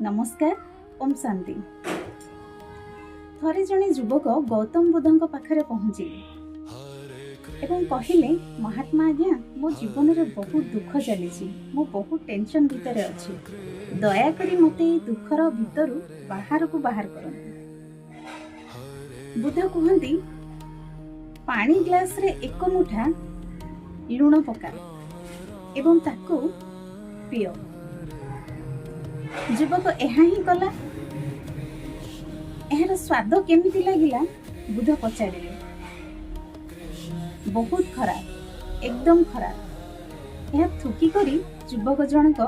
नमस्कार। ओम शांति। थरे जने युवक गौतम बुद्ध पाखरे पहुँचिले एवं कहिले, महात्मा आज्ञा, मो जीवन में बहुत दुख चली, मो बहुत टेंशन भितर अच्छी, दयाकोरी मते दुखर भितर बाहर को बाहर करंतु। बुद्ध कहती, पानी ग्लास रे एक मुठा लुण पका एवं ताकू पियो। युवक एहा ही कला। एहार स्वाद केमिति लागिला? बुद्ध पचारिले। बहुत खराब, एकदम खराब। यह थुकी करी युवक जनक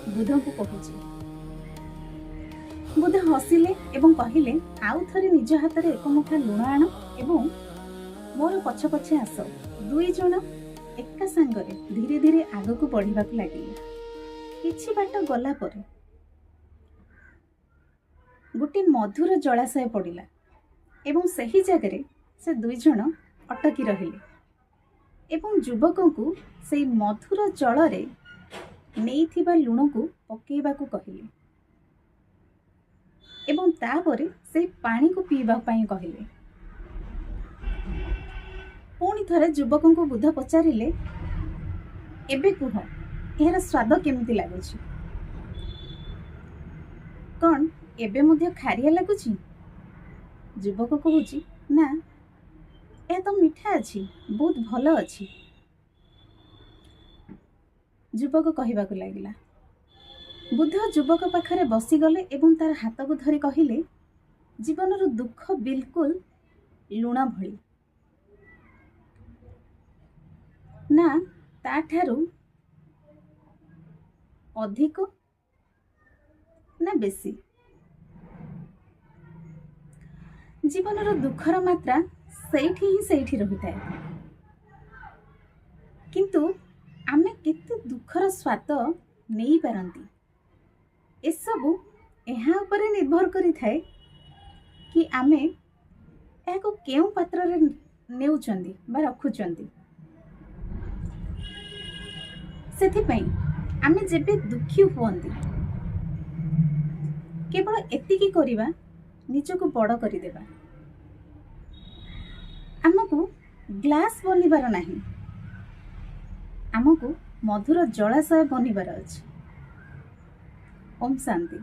बुद्ध को कहूची। बुद्ध हसिले एवं कहिले, आउ थरे निज हाथ रे एक मुठा लुण आण एवं मोर पछ पछे आस। दुई जण एका संगरे धीरे धीरे आगक बढ़िबाक लागिले। किछि बाट गला परे गोटे मधुर जलाशय पड़िला एवं सही जगह से दुई जण अटकी रहिले एवं युवक को से मधुर जल रे नैथिबा लुण को पकेबा को कहिले एवं तापरे से पानी को पीबा पई कहिले। पुणी थरे युवक को बुद्ध पचारिले, एबे कुह, एहार स्वाद केमिति लागुछि? कौन एबे मध्य खारिया लगुछि? युवक कहूची, ना, ए तो मीठा अछि, बहुत भल अछि। युवक कहिबाकु लागिला। बुद्ध युवक पाखरे बसीगले एवं तार हाथ को धरी कहिले, जीवन रो दुख बिल्कुल लुण भली, ना ताठारू अधिक ना बेसी। जीवन रो दुखर मात्रा सेठी ही सेठी रही है, किंतु आमे केते दुखर स्वाद नहीं पारंती। ए सबु एहा उपरे निर्भर करी थाए कि आमे एको केउ पात्र रे नेउचंदी बा रखुचंदी। सेथि पई आमे जेबे दुखी हुअंती, केवल एतिकी करिबा, निजको बड़ करी देबा। आमको ग्लास बनिबार नाही, आमको मधुर जलाशय बनिबार अछि। ओम शांति।